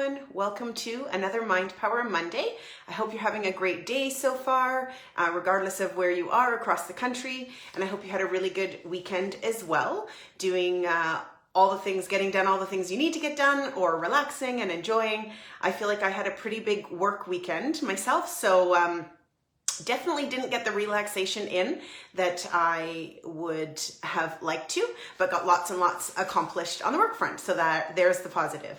everyone. Welcome to another Mind Power Monday. I hope you're having a great day so far, regardless of where you are across the country. And I hope you had a really good weekend as well, doing all the things, getting done all the things you need to get done, or relaxing and enjoying. I feel like I had a pretty big work weekend myself, so definitely didn't get the relaxation in that I would have liked to, but got lots and lots accomplished on the work front. So there's the positive.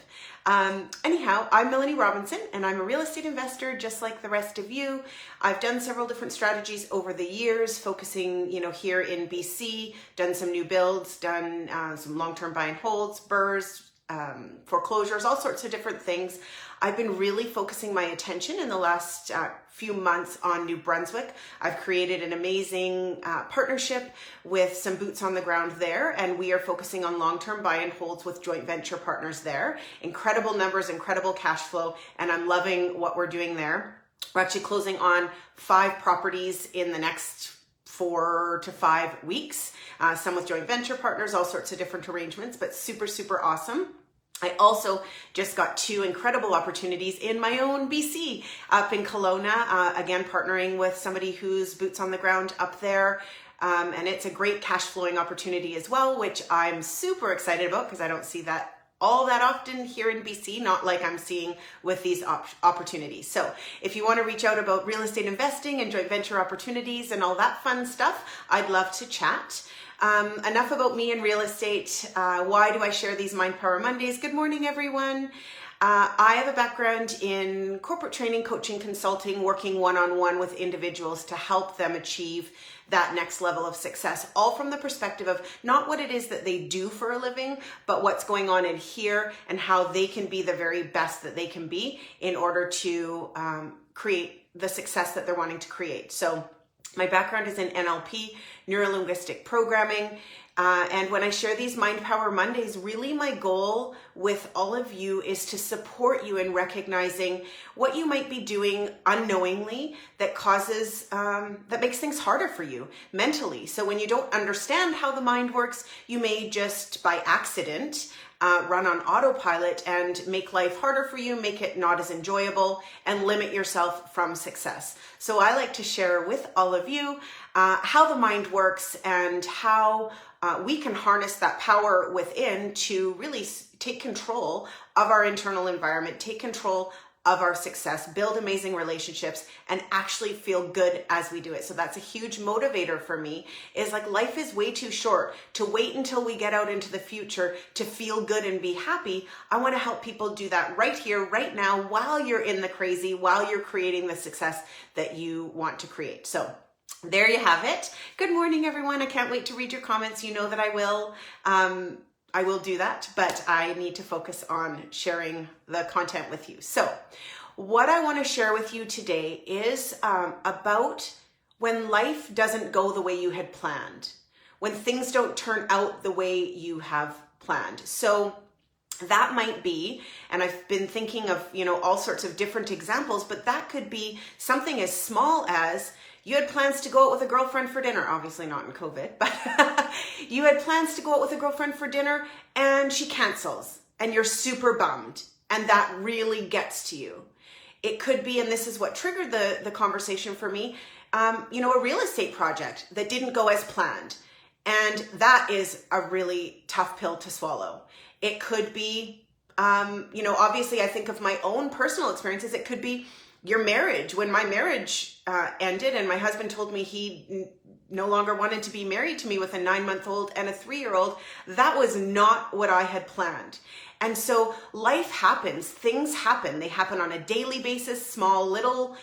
Anyhow, I'm Melanie Robinson and I'm a real estate investor just like the rest of you. I've done several different strategies over the years, focusing, here in BC, done some new builds, done some long-term buy and holds, BRRRRs, foreclosures, all sorts of different things. I've been really focusing my attention in the last few months on New Brunswick. I've created an amazing partnership with some boots on the ground there, and we are focusing on long-term buy and holds with joint venture partners there. Incredible numbers, incredible cash flow, and I'm loving what we're doing there. We're actually closing on 5 properties in the next 4 to 5 weeks, some with joint venture partners, all sorts of different arrangements, but super, super awesome. I also just got 2 incredible opportunities in my own BC, up in Kelowna, again, partnering with somebody who's boots on the ground up there. And it's a great cash flowing opportunity as well, which I'm super excited about because I don't see that all that often here in BC, not like I'm seeing with these opportunities. So if you want to reach out about real estate investing and joint venture opportunities and all that fun stuff, I'd love to chat. Enough about me and real estate. Why do I share these Mind Power Mondays? Good morning, everyone. I have a background in corporate training, coaching, consulting, working one-on-one with individuals to help them achieve that next level of success, all from the perspective of not what it is that they do for a living, but what's going on in here and how they can be the very best that they can be in order to create the success that they're wanting to create. So my background is in NLP, neuro-linguistic programming, and when I share these Mind Power Mondays, really my goal with all of you is to support you in recognizing what you might be doing unknowingly that causes, that makes things harder for you mentally. So when you don't understand how the mind works, you may just by accident run on autopilot and make life harder for you, make it not as enjoyable, and limit yourself from success. So I like to share with all of you how the mind works and how we can harness that power within to really take control of our internal environment, take control of our success, build amazing relationships, and actually feel good as we do it. So that's a huge motivator for me, is like life is way too short to wait until we get out into the future to feel good and be happy. I want to help people do that right here, right now, while you're in the crazy, while you're creating the success that you want to create. So there you have it. Good morning, everyone. I can't wait to read your comments. You know that I will. I will do that, but I need to focus on sharing the content with you. So what I want to share with you today is about when life doesn't go the way you had planned, when things don't turn out the way you have planned. So that might be, and I've been thinking of, all sorts of different examples, but that could be something as small as you had plans to go out with a girlfriend for dinner, obviously not in COVID, but you had plans to go out with a girlfriend for dinner and she cancels and you're super bummed, and that really gets to you. It could be, and this is what triggered the conversation for me, a real estate project that didn't go as planned. And that is a really tough pill to swallow. It could be, obviously I think of my own personal experiences. It could be your marriage. When my marriage ended and my husband told me he no longer wanted to be married to me with a 9-month-old and a 3-year-old, that was not what I had planned. And so life happens, things happen. They happen on a daily basis, small little,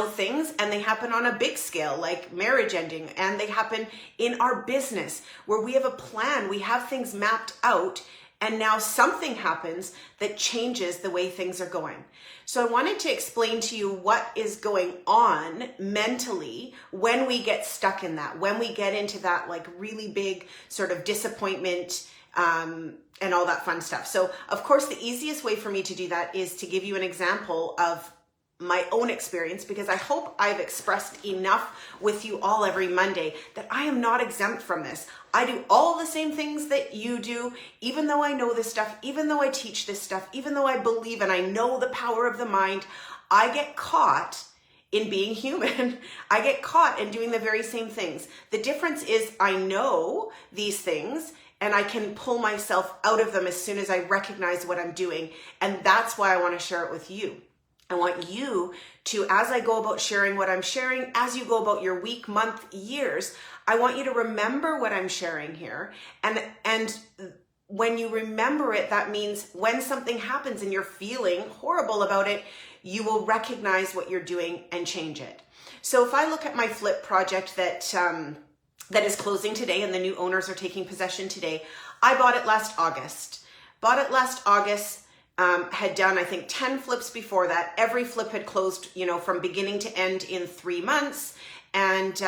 things, and they happen on a big scale, like marriage ending, and they happen in our business where we have a plan, we have things mapped out, and now something happens that changes the way things are going. So I wanted to explain to you what is going on mentally when we get stuck in that, when we get into that like really big sort of disappointment and all that fun stuff. So of course, the easiest way for me to do that is to give you an example of my own experience, because I hope I've expressed enough with you all every Monday that I am not exempt from this. I do all the same things that you do, even though I know this stuff, even though I teach this stuff, even though I believe and I know the power of the mind, I get caught in being human. I get caught in doing the very same things. The difference is I know these things and I can pull myself out of them as soon as I recognize what I'm doing. And that's why I want to share it with you. I want you to, as I go about sharing what I'm sharing, as you go about your week, month, years, I want you to remember what I'm sharing here. And when you remember it, that means when something happens and you're feeling horrible about it, you will recognize what you're doing and change it. So if I look at my flip project that is closing today and the new owners are taking possession today, I bought it last August. Had done, I think, 10 flips before that. Every flip had closed, from beginning to end in 3 months. And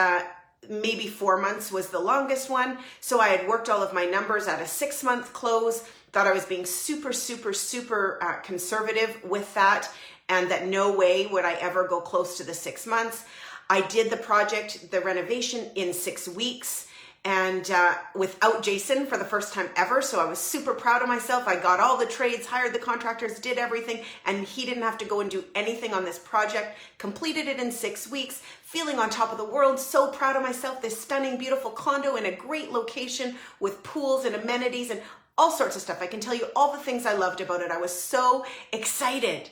maybe 4 months was the longest one. So I had worked all of my numbers at a 6-month close, thought I was being super, super, super conservative with that, and that no way would I ever go close to the 6 months. I did the project, the renovation, in 6 weeks. And without Jason for the first time ever. So I was super proud of myself. I got all the trades, hired the contractors, did everything, and he didn't have to go and do anything on this project. Completed it in 6 weeks, feeling on top of the world, so proud of myself. This stunning, beautiful condo in a great location with pools and amenities and all sorts of stuff. I can tell you all the things I loved about it. I was so excited.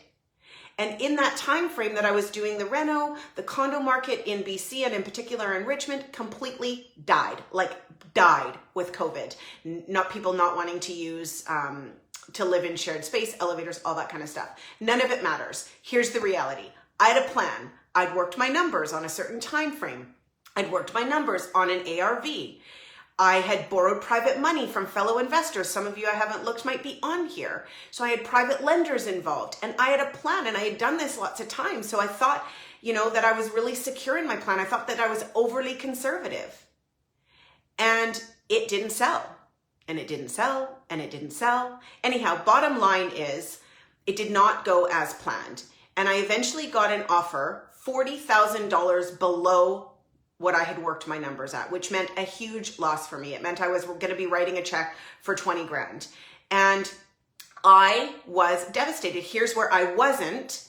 And in that time frame that I was doing the reno, the condo market in BC and in particular in Richmond completely died with COVID. Not people not wanting to use, to live in shared space, elevators, all that kind of stuff. None of it matters. Here's the reality. I had a plan. I'd worked my numbers on a certain time frame. I'd worked my numbers on an ARV. I had borrowed private money from fellow investors. Some of you I haven't looked might be on here. So I had private lenders involved and I had a plan, and I had done this lots of times. So I thought, that I was really secure in my plan. I thought that I was overly conservative, and it didn't sell, and it didn't sell, and it didn't sell. Anyhow, bottom line is it did not go as planned. And I eventually got an offer $40,000 below what I had worked my numbers at, which meant a huge loss for me. It meant I was going to be writing a check for 20 grand. And I was devastated. Here's where I wasn't.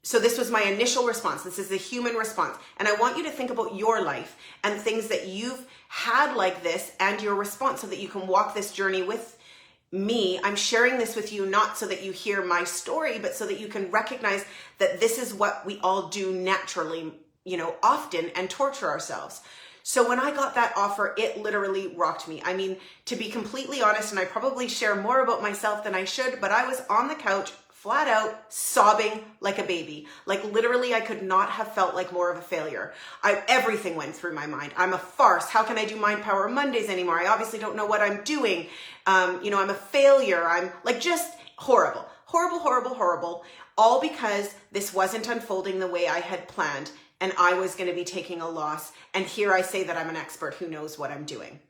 So this was my initial response. This is the human response. And I want you to think about your life and things that you've had like this and your response so that you can walk this journey with me. I'm sharing this with you not so that you hear my story, but so that you can recognize that this is what we all do naturally, often, and torture ourselves. So when I got that offer, it literally rocked me. I mean, to be completely honest, and I probably share more about myself than I should, but I was on the couch, flat out, sobbing like a baby. Like literally, I could not have felt like more of a failure. Everything went through my mind. I'm a farce. How can I do Mind Power Mondays anymore? I obviously don't know what I'm doing. I'm a failure. I'm like just horrible, horrible, horrible, horrible. All because this wasn't unfolding the way I had planned. And I was going to be taking a loss. And here I say that I'm an expert who knows what I'm doing.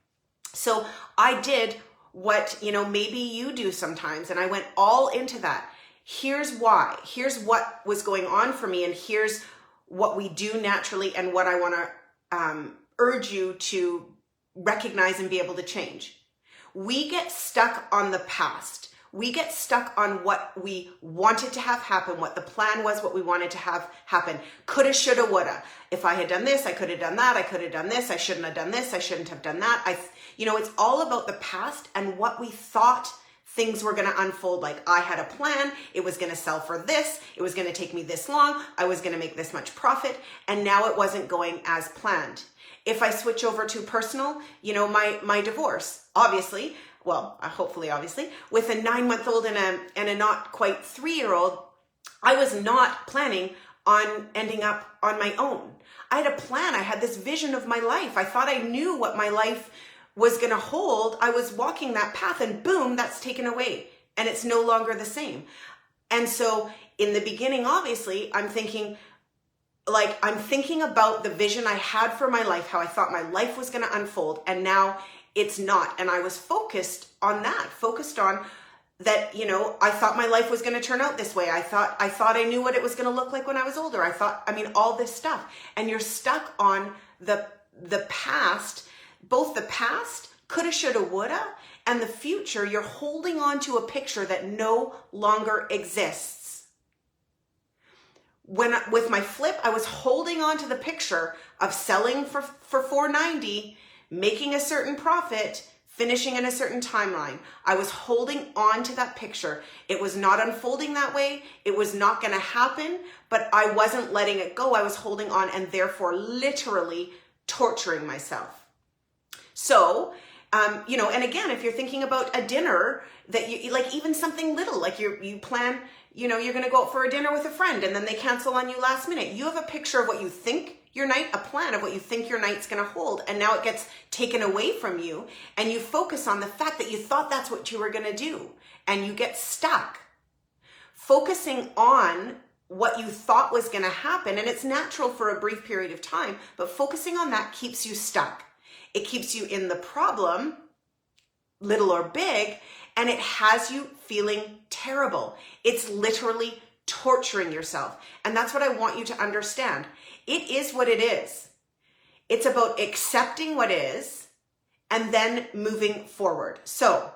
So I did what, maybe you do sometimes. And I went all into that. Here's why. Here's what was going on for me. And here's what we do naturally and what I want to urge you to recognize and be able to change. We get stuck on the past. We get stuck on what we wanted to have happen, what the plan was, what we wanted to have happen. Coulda, shoulda, woulda. If I had done this, I could have done that. I could have done this. I shouldn't have done this. I shouldn't have done that. It's all about the past and what we thought things were going to unfold like. I had a plan. It was going to sell for this. It was going to take me this long. I was going to make this much profit. And now it wasn't going as planned. If I switch over to personal, my divorce, obviously, hopefully, obviously, with a 9-month-old and a not quite 3-year-old, I was not planning on ending up on my own. I had a plan. I had this vision of my life. I thought I knew what my life was going to hold. I was walking that path and boom, that's taken away and it's no longer the same. And so in the beginning, obviously, I'm thinking about the vision I had for my life, how I thought my life was going to unfold. And now it's not. And I was focused on that, focused on that, you know, I thought my life was going to turn out this way. I thought I knew what it was going to look like when I was older. All this stuff. And you're stuck on the past, both the past, coulda, shoulda, woulda, and the future. You're holding on to a picture that no longer exists. With my flip, I was holding on to the picture of selling for $490, making a certain profit, finishing in a certain timeline. I was holding on to that picture. It was not unfolding that way. It was not going to happen, but I wasn't letting it go. I was holding on and therefore literally torturing myself. So, you know, and again, if you're thinking about a dinner that you like, even something little, like you plan, you know, you're going to go out for a dinner with a friend and then they cancel on you last minute. You have a picture of what you think your night, a plan of what you think your night's going to hold. And now it gets taken away from you and you focus on the fact that you thought that's what you were going to do and you get stuck focusing on what you thought was going to happen. And it's natural for a brief period of time, but focusing on that keeps you stuck. It keeps you in the problem, little or big, and it has you feeling terrible. It's literally torturing yourself. And that's what I want you to understand. It is what it is. It's about accepting what is and then moving forward. So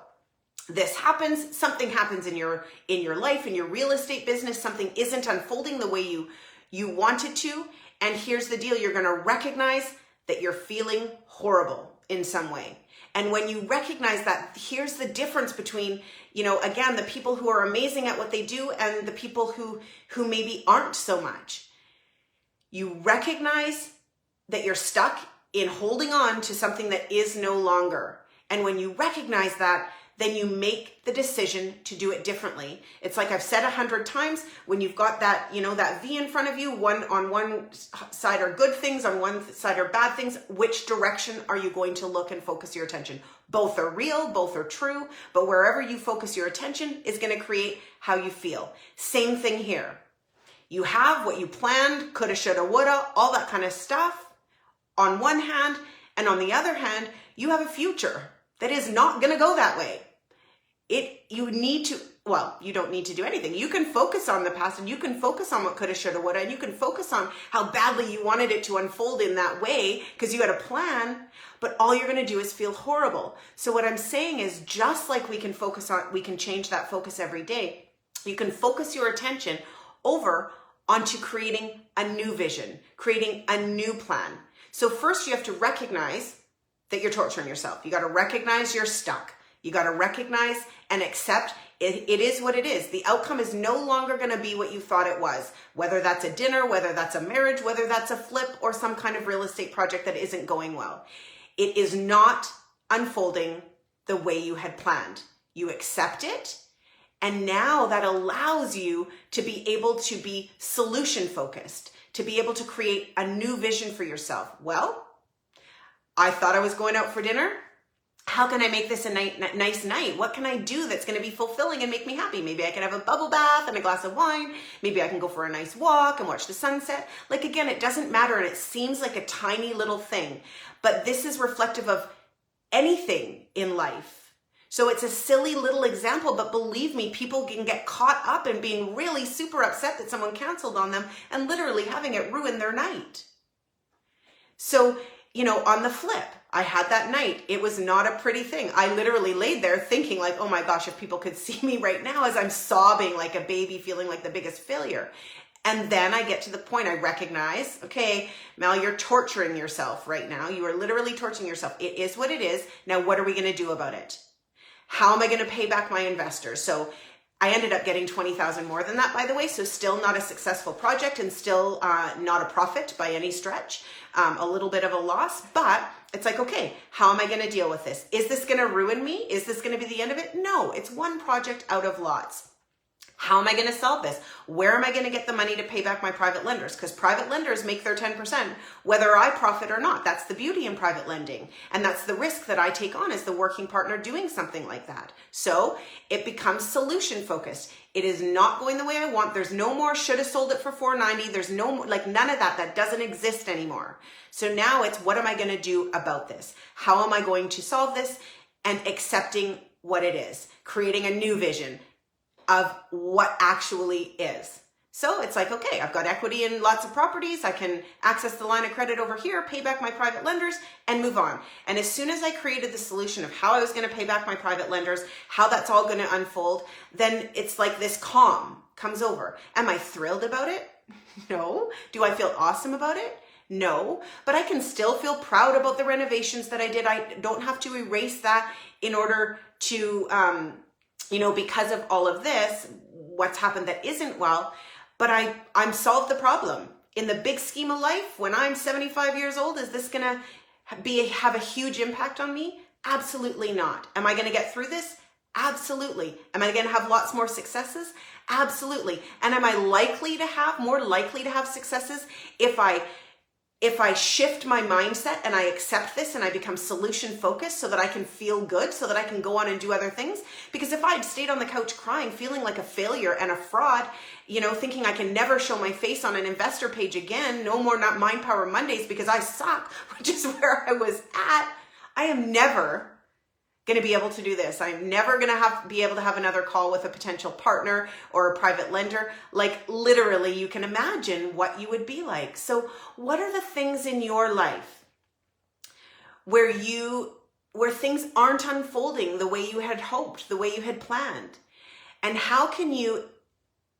this happens, something happens in your life, in your real estate business, something isn't unfolding the way you wanted to. And here's the deal, you're going to recognize that you're feeling horrible in some way. And when you recognize that, here's the difference between, you know, again, the people who are amazing at what they do and the people who maybe aren't so much. You recognize that you're stuck in holding on to something that is no longer. And when you recognize that, then you make the decision to do it differently. It's like I've said 100 times, when you've got that, you know, that V in front of you, on one side are good things, on one side are bad things. Which direction are you going to look and focus your attention? Both are real, both are true, but wherever you focus your attention is going to create how you feel. Same thing here. You have what you planned, coulda, shoulda, woulda, all that kind of stuff on one hand, and on the other hand, you have a future that is not going to go that way. You don't need to do anything. You can focus on the past and you can focus on what coulda, shoulda, woulda, and you can focus on how badly you wanted it to unfold in that way because you had a plan, but all you're going to do is feel horrible. So what I'm saying is, just like we can change that focus every day, you can focus your attention over onto creating a new vision, creating a new plan. So first you have to recognize that you're torturing yourself. You got to recognize you're stuck. You got to recognize and accept it is what it is. The outcome is no longer going to be what you thought it was, whether that's a dinner, whether that's a marriage, whether that's a flip or some kind of real estate project that isn't going well. It is not unfolding the way you had planned. You accept it. And now that allows you to be able to be solution focused, to be able to create a new vision for yourself. Well, I thought I was going out for dinner. How can I make this a nice night? What can I do that's going to be fulfilling and make me happy? Maybe I can have a bubble bath and a glass of wine. Maybe I can go for a nice walk and watch the sunset. Like, again, it doesn't matter. And it seems like a tiny little thing, but this is reflective of anything in life. So it's a silly little example, but believe me, people can get caught up in being really super upset that someone canceled on them and literally having it ruin their night. So, you know, on the flip, I had that night. It was not a pretty thing. I literally laid there thinking like, oh my gosh, if people could see me right now as I'm sobbing like a baby, feeling like the biggest failure. And then I get to the point I recognize, okay, Mel, you're torturing yourself right now. You are literally torturing yourself. It is what it is. Now, what are we going to do about it? How am I going to pay back my investors? So I ended up getting 20,000 more than that, by the way. So still not a successful project and still not a profit by any stretch. A little bit of a loss, but it's like, okay, how am I going to deal with this? Is this going to ruin me? Is this going to be the end of it? No, it's one project out of lots. How am I going to solve this? Where am I going to get the money to pay back my private lenders? Because private lenders make their 10% whether I profit or not. That's the beauty in private lending. And that's the risk that I take on as the working partner doing something like that. So it becomes solution focused. It is not going the way I want. There's no more should have sold it for $490. There's no more, like none of that. That doesn't exist anymore. So now it's, what am I going to do about this? How am I going to solve this? And accepting what it is, creating a new vision of what actually is. So it's like, okay, I've got equity in lots of properties. I can access the line of credit over here, pay back my private lenders, and move on. And as soon as I created the solution of how I was going to pay back my private lenders, how that's all going to unfold, then it's like this calm comes over. Am I thrilled about it? No. Do I feel awesome about it? No. But I can still feel proud about the renovations that I did. I don't have to erase that in order to, because of all of this, what's happened that isn't well. But I'm solved the problem. In the big scheme of life, when I'm 75 years old, is this gonna have a huge impact on me? Absolutely not. Am I gonna get through this? Absolutely. Am I gonna have lots more successes? Absolutely. And am I more likely to have successes if I shift my mindset and I accept this and I become solution focused so that I can feel good, so that I can go on and do other things? Because if I'd stayed on the couch crying, feeling like a failure and a fraud, thinking I can never show my face on an investor page again, no more not Mind Power Mondays because I suck, which is where I was at, I am never going to be able to do this. I'm never going to be able to have another call with a potential partner or a private lender. Like literally, you can imagine what you would be like. So what are the things in your life where things aren't unfolding the way you had hoped, the way you had planned? And how can you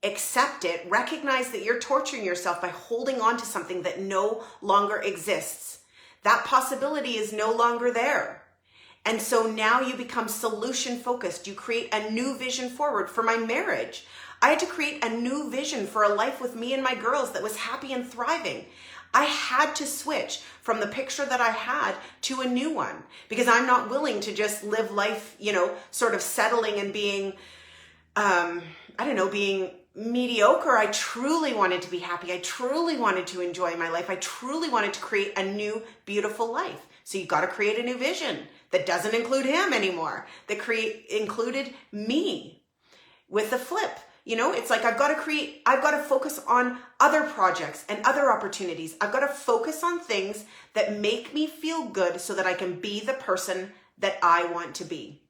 accept it, recognize that you're torturing yourself by holding on to something that no longer exists? That possibility is no longer there. And so now you become solution focused. You create a new vision forward. For my marriage, I had to create a new vision for a life with me and my girls that was happy and thriving. I had to switch from the picture that I had to a new one because I'm not willing to just live life, sort of settling and being, being mediocre. I truly wanted to be happy. I truly wanted to enjoy my life. I truly wanted to create a new, beautiful life. So you got to create a new vision that doesn't include him anymore, that included me with the flip. It's like I've got to focus on other projects and other opportunities. I've got to focus on things that make me feel good so that I can be the person that I want to be.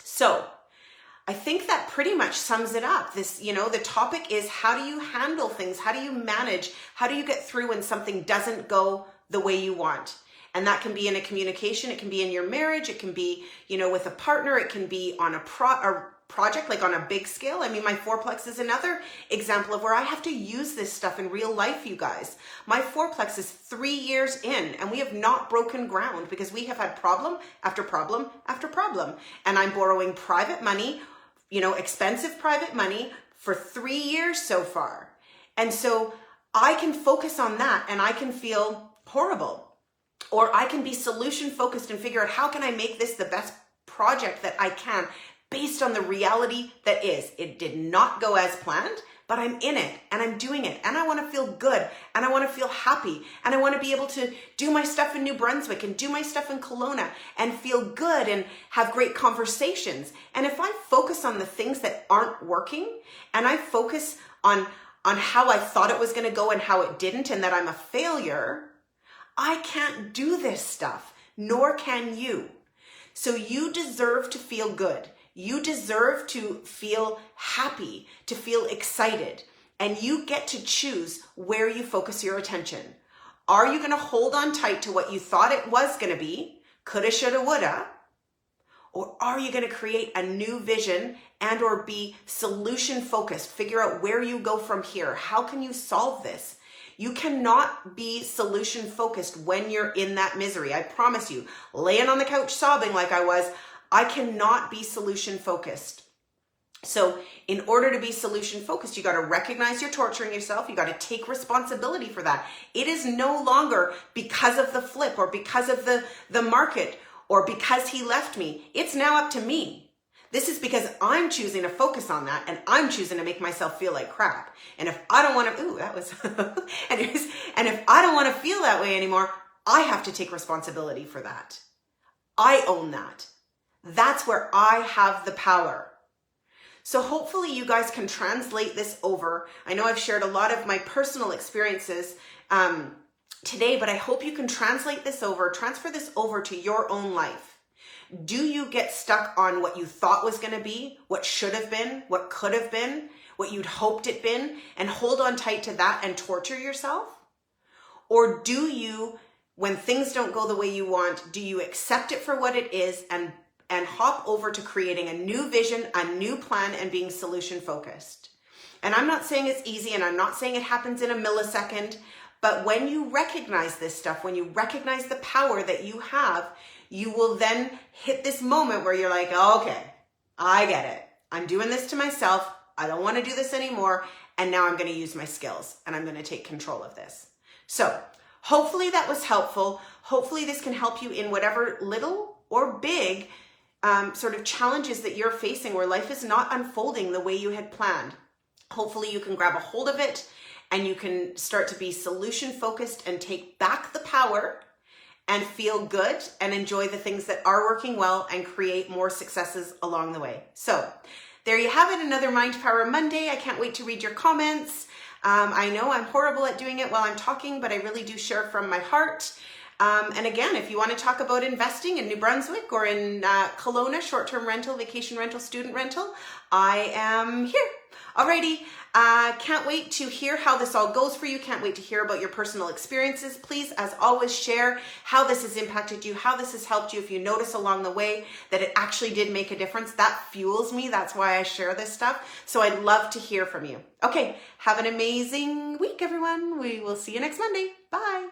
So I think that pretty much sums it up. The topic is, how do you handle things? How do you manage? How do you get through when something doesn't go the way you want? And that can be in a communication, it can be in your marriage, it can be, with a partner, it can be on a project, like on a big scale. I mean, my fourplex is another example of where I have to use this stuff in real life, you guys. My fourplex is 3 years in and we have not broken ground because we have had problem after problem after problem. And I'm borrowing private money, expensive private money for 3 years so far. And so I can focus on that and I can feel horrible. Or I can be solution focused and figure out how can I make this the best project that I can based on the reality that is. It did not go as planned, but I'm in it and I'm doing it and I want to feel good and I want to feel happy and I want to be able to do my stuff in New Brunswick and do my stuff in Kelowna and feel good and have great conversations. And if I focus on the things that aren't working and I focus on how I thought it was going to go and how it didn't and that I'm a failure, I can't do this stuff, nor can you. So you deserve to feel good. You deserve to feel happy, to feel excited, and you get to choose where you focus your attention. Are you going to hold on tight to what you thought it was going to be, coulda, shoulda, woulda, or are you going to create a new vision and or be solution focused, figure out where you go from here? How can you solve this? You cannot be solution focused when you're in that misery. I promise you, laying on the couch sobbing like I was, I cannot be solution focused. So in order to be solution focused, you got to recognize you're torturing yourself. You got to take responsibility for that. It is no longer because of the flip or because of the market or because he left me. It's now up to me. This is because I'm choosing to focus on that and I'm choosing to make myself feel like crap. And if I don't want to, and if I don't want to feel that way anymore, I have to take responsibility for that. I own that. That's where I have the power. So hopefully you guys can translate this over. I know I've shared a lot of my personal experiences today, but I hope you can translate this over, transfer this over to your own life. Do you get stuck on what you thought was going to be, what should have been, what could have been, what you'd hoped it been, and hold on tight to that and torture yourself? Or do you, when things don't go the way you want, do you accept it for what it is and hop over to creating a new vision, a new plan, and being solution focused? And I'm not saying it's easy, and I'm not saying it happens in a millisecond, but when you recognize this stuff, when you recognize the power that you have, you will then hit this moment where you're like, okay, I get it. I'm doing this to myself. I don't want to do this anymore. And now I'm going to use my skills and I'm going to take control of this. So hopefully that was helpful. Hopefully this can help you in whatever little or big sort of challenges that you're facing where life is not unfolding the way you had planned. Hopefully you can grab a hold of it and you can start to be solution focused and take back the power and feel good and enjoy the things that are working well and create more successes along the way. So there you have it, another Mind Power Monday. I can't wait to read your comments. I know I'm horrible at doing it while I'm talking, but I really do share from my heart. And again, if you want to talk about investing in New Brunswick or in Kelowna, short-term rental, vacation rental, student rental, I am here. Alrighty, can't wait to hear how this all goes for you. Can't wait to hear about your personal experiences. Please, as always, share how this has impacted you, how this has helped you. If you notice along the way that it actually did make a difference, that fuels me. That's why I share this stuff. So I'd love to hear from you. Okay, have an amazing week, everyone. We will see you next Monday. Bye.